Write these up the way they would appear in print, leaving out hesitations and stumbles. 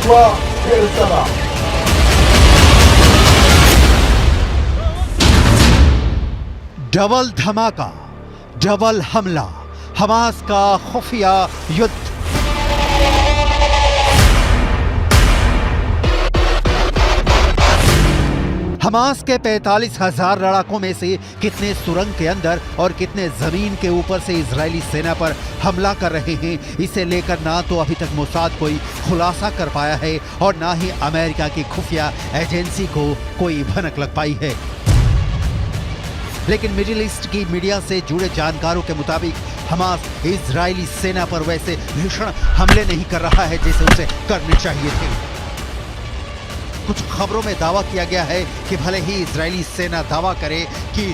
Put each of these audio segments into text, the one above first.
हुआ फिर समा। डबल धमाका, डबल हमला, हमास का खुफिया युद्ध। हमास के 45,000 लड़ाकों में से कितने सुरंग के अंदर और कितने जमीन के ऊपर से इजरायली सेना पर हमला कर रहे हैं, इसे लेकर ना तो अभी तक मोसाद कोई खुलासा कर पाया है और ना ही अमेरिका की खुफिया एजेंसी को कोई भनक लग पाई है। लेकिन मिडिल ईस्ट की मीडिया से जुड़े जानकारों के मुताबिक हमास इजरायली सेना पर वैसे भीषण हमले नहीं कर रहा है जैसे उसे करने चाहिए थे। कुछ खबरों में दावा किया गया है कि भले ही इजरायली सेना दावा करे कि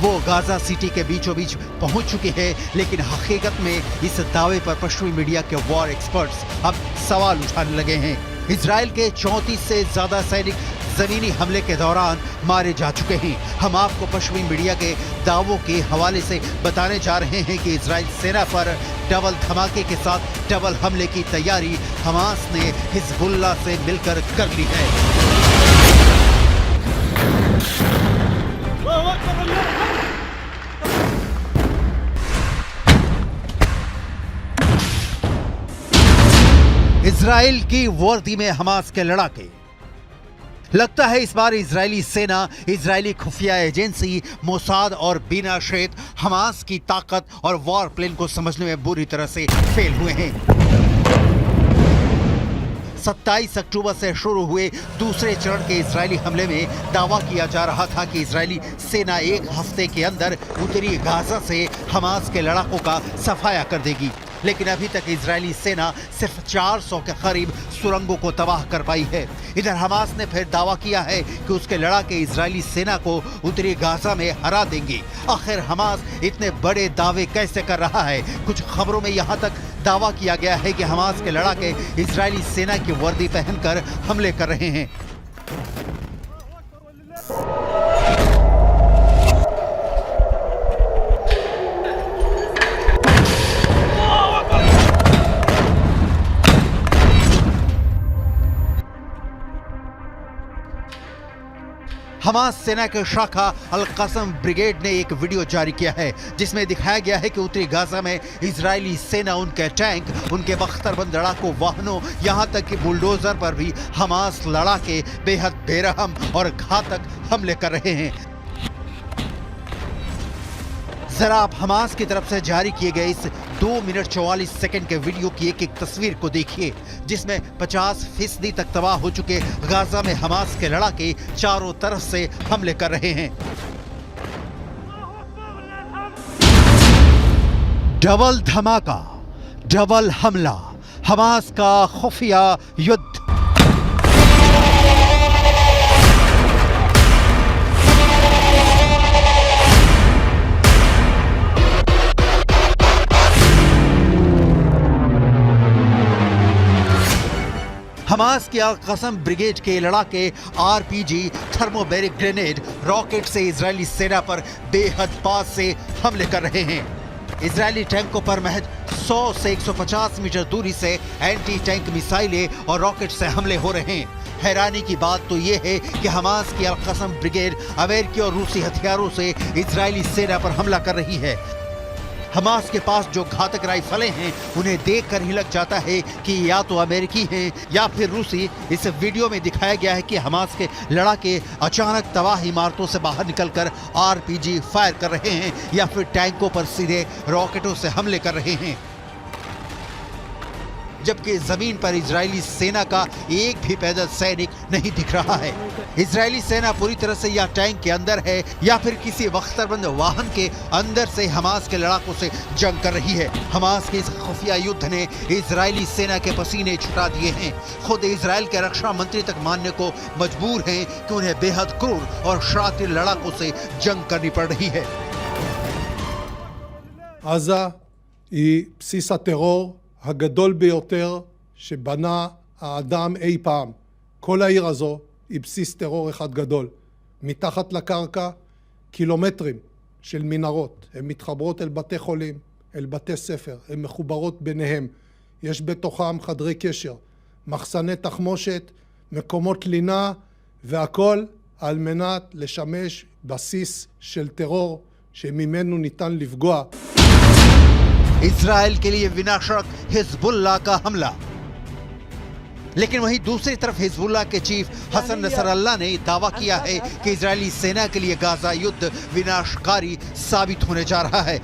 वो गाजा सिटी के बीचों बीच पहुंच चुकी है, लेकिन हकीकत में इस दावे पर पश्चिमी मीडिया के वॉर एक्सपर्ट्स अब सवाल उठाने लगे हैं। इजरायल के 34 से ज्यादा सैनिक जमीनी हमले के दौरान मारे जा चुके हैं। हम आपको पश्चिमी मीडिया के दावों के हवाले से बताने जा रहे हैं कि इजरायल सेना पर डबल धमाके के साथ डबल हमले की तैयारी हमास ने हिजबुल्लाह से मिलकर कर ली है। इजराइल की वर्दी में हमास के लड़ाके। लगता है इस बार इजरायली सेना, इजरायली खुफिया एजेंसी मोसाद और बिना शेत हमास की ताकत और वॉर प्लान को समझने में बुरी तरह से फेल हुए हैं। 27 अक्टूबर से शुरू हुए दूसरे चरण के इजरायली हमले में दावा किया जा रहा था कि इजरायली सेना एक हफ्ते के अंदर उत्तरी गाजा से हमास के लड़ाकों का सफाया कर देगी, लेकिन अभी तक इजरायली सेना सिर्फ 400 के करीब सुरंगों को तबाह कर पाई है। इधर हमास ने फिर दावा किया है कि उसके लड़ाके इजरायली सेना को उत्तरी गाजा में हरा देंगे। आखिर हमास इतने बड़े दावे कैसे कर रहा है? कुछ खबरों में यहाँ तक दावा किया गया है कि हमास के लड़ाके इजरायली सेना की वर्दी पहनकर हमले कर रहे हैं। हमास सेना के शाखा अल कसम ब्रिगेड ने एक वीडियो जारी किया है जिसमें दिखाया गया है कि उत्तरी गाजा में इजरायली सेना उनके टैंक, उनके बख्तरबंद लड़ाकू वाहनों, यहां तक कि बुलडोजर पर भी हमास लड़ाके बेहद बेरहम और घातक हमले कर रहे हैं। जरा आप हमास की तरफ से जारी किए गए इस 2 मिनट 44 सेकंड के वीडियो की एक एक तस्वीर को देखिए, जिसमें 50% तक तबाह हो चुके गाजा में हमास के लड़ाके चारों तरफ से हमले कर रहे हैं। डबल धमाका, डबल हमला, हमास का खुफिया युद्ध। हमास की अल कसम ब्रिगेड के लड़ाके आरपीजी, थर्मोबैरिक ग्रेनेड, रॉकेट से इजरायली सेना पर बेहद पास से हमले कर रहे हैं। इजरायली टैंकों पर महज 100 से 150 मीटर दूरी से एंटी टैंक मिसाइलें और रॉकेट से हमले हो रहे हैं। हैरानी की बात तो यह है कि हमास की अल कसम ब्रिगेड अमेरिकी और रूसी हथियारों से इजरायली सेना पर हमला कर रही है। हमास के पास जो घातक राइफलें हैं उन्हें देखकर ही लग जाता है कि या तो अमेरिकी हैं या फिर रूसी। इस वीडियो में दिखाया गया है कि हमास के लड़ाके अचानक तबाह इमारतों से बाहर निकलकर आरपीजी फायर कर रहे हैं या फिर टैंकों पर सीधे रॉकेटों से हमले कर रहे हैं, जबकि जमीन पर इजरायली सेना का एक भी पैदल सैनिक नहीं दिख रहा है। इजरायली सेना पूरी तरह से या टैंक के अंदर है या फिर किसी बख्तरबंद वाहन के अंदर से हमास के लड़ाकों से जंग कर रही है। हमास के इस खुफिया युद्ध ने इजरायली सेना के पसीने छुटा दिए हैं। खुद इजरायल के रक्षा मंत्री तक मानने को मजबूर हैं कि उन्हें बेहद क्रूर और शातिर लड़ाकों से जंग करनी पड़ रही है। עזה היא בסיס הטרור הגדול ביותר שבנה האדם אי פעם. כל העיר הזו היא בסיס טרור אחד גדול. מתחת לקרקע קילומטרים של מנהרות. הן מתחברות אל בתי חולים, אל בתי ספר, הן מחוברות ביניהם. יש בתוכם חדרי קשר. מחסני תחמושת, מקומות לינה, והכל על מנת לשמש בסיס של טרור שממנו ניתן לפגוע. इजराइल के लिए विनाशक हिजबुल्लाह का हमला। लेकिन वहीं दूसरी तरफ हिजबुल्लाह के चीफ हसन नसरल्लाह ने दावा किया है कि इजरायली सेना के लिए गाजा युद्ध विनाशकारी साबित होने जा रहा है।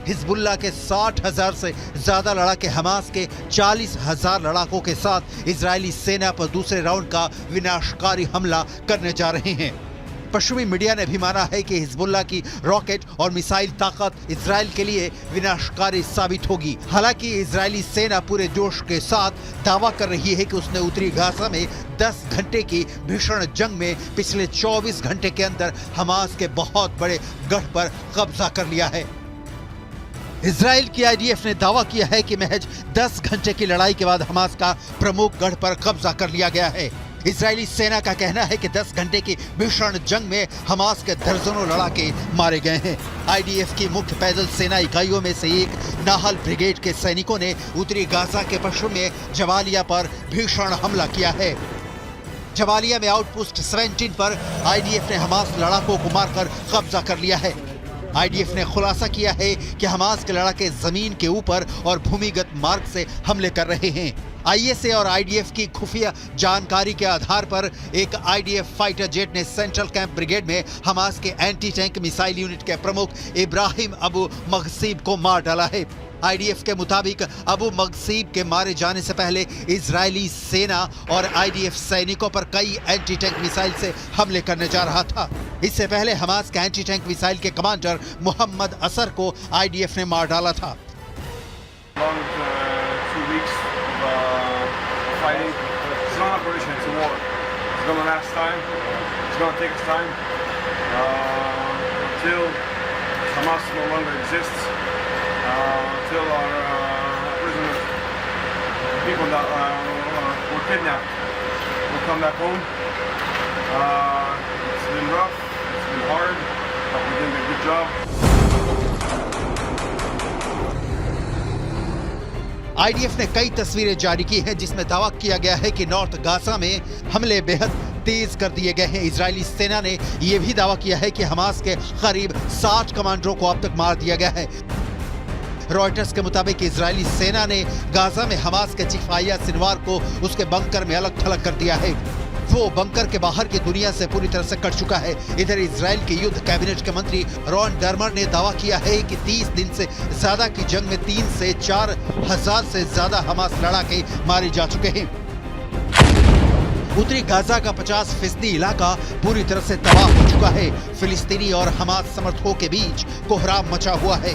हिजबुल्लाह के 60,000 से ज्यादा लड़ाके हमास के 40,000 लड़ाकों के साथ इजरायली सेना पर दूसरे राउंड का विनाशकारी हमला करने जा रहे हैं। पश्चिमी मीडिया ने भी माना है कि हिजबुल्लाह की रॉकेट और मिसाइल ताकत इजराइल के लिए विनाशकारी साबित होगी। हालांकि इजरायली सेना पूरे जोश के साथ दावा कर रही है कि उसने उत्तरी गाजा में 10 घंटे की भीषण जंग में पिछले 24 घंटे के अंदर हमास के बहुत बड़े गढ़ पर कब्जा कर लिया है। इजराइल की आईडीएफ ने दावा किया है कि महज 10 घंटे की लड़ाई के बाद हमास का प्रमुख गढ़ पर कब्जा कर लिया गया है। इजरायली सेना का कहना है कि 10 घंटे की भीषण जंग में हमास के दर्जनों लड़ाके मारे गए हैं। आईडीएफ की मुख्य पैदल सेना इकाइयों में से एक नाहल ब्रिगेड के सैनिकों ने उत्तरी गाजा के पश्चिम में जबालिया पर भीषण हमला किया है। जबालिया में आउटपोस्ट 17 पर आईडीएफ ने हमास लड़ाकों को मारकर कब्जा कर लिया है। आईडीएफ ने खुलासा किया है कि हमास के लड़ाके जमीन के ऊपर और भूमिगत मार्ग से हमले कर रहे हैं। आईएसए और आईडीएफ की खुफिया जानकारी के आधार पर एक आईडीएफ फाइटर जेट ने सेंट्रल कैंप ब्रिगेड में हमास के एंटी टैंक मिसाइल यूनिट के प्रमुख इब्राहिम अबू मगसीब को मार डाला है। आईडीएफ के मुताबिक अबू मगसीब के मारे जाने से पहले इजरायली सेना और आईडीएफ सैनिकों पर कई एंटी टैंक मिसाइल से हमले करने जा रहा था। इससे पहले हमास के एंटी टैंक मिसाइल के कमांडर मोहम्मद असर को आईडीएफ ने मार डाला था। Till our prisoners, people that were kidnapped, will come back home. It's been rough, it's been hard, but we're doing a good job. IDF ने कई तस्वीरें जारी की हैं जिसमें दावा किया गया है कि नॉर्थ गाजा में हमले बेहद तेज कर दिए गए हैं। इजरायली सेना ने यह भी दावा किया है कि हमास के करीब 60 कमांडरों को अब तक मार दिया गया है। रॉयटर्स के मुताबिक इजरायली सेना ने गाजा में हमास के चीफ याह्या सिनवार को उसके बंकर में अलग थलग कर दिया है। वो बंकर के बाहर की दुनिया से पूरी तरह से कट चुका है। इधर इजराइल के युद्ध कैबिनेट के मंत्री रॉन डर्मर ने दावा किया है कि 30 दिन से ज्यादा की जंग में 3 से 4 हजार से ज्यादा हमास लड़ाके मारे जा चुके हैं। उत्तरी गाजा का 50% इलाका पूरी तरह से तबाह हो चुका है। फिलिस्तीनी और हमास समर्थकों के बीच कोहराम मचा हुआ है।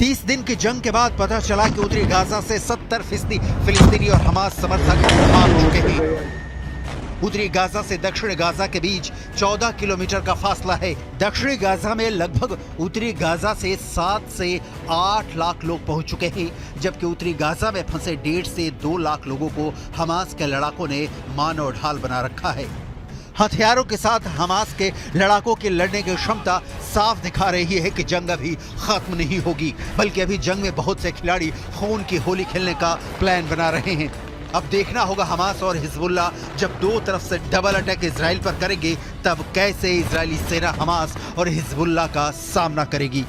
30 दिन की जंग के बाद पता चला कि उत्तरी गाजा से 70% फिलिस्तीनी और हमास समर्थक भाग चुके हैं। उत्तरी गाजा से दक्षिण गाजा के बीच 14 किलोमीटर का फासला है। दक्षिणी गाजा में लगभग उत्तरी गाजा से 7 से 8 लाख लोग पहुंच चुके हैं, जबकि उत्तरी गाजा में फंसे 1.5 से 2 लाख लोगों को हमास के लड़ाकों ने मानव ढाल बना रखा है। हथियारों के साथ हमास के लड़ाकों की लड़ने की क्षमता साफ दिखा रही है कि जंग अभी खत्म नहीं होगी, बल्कि अभी जंग में बहुत से खिलाड़ी खून की होली खेलने का प्लान बना रहे हैं। अब देखना होगा हमास और हिजबुल्लाह जब दो तरफ से डबल अटैक इजराइल पर करेंगे, तब कैसे इजरायली सेना हमास और हिजबुल्लाह का सामना करेगी।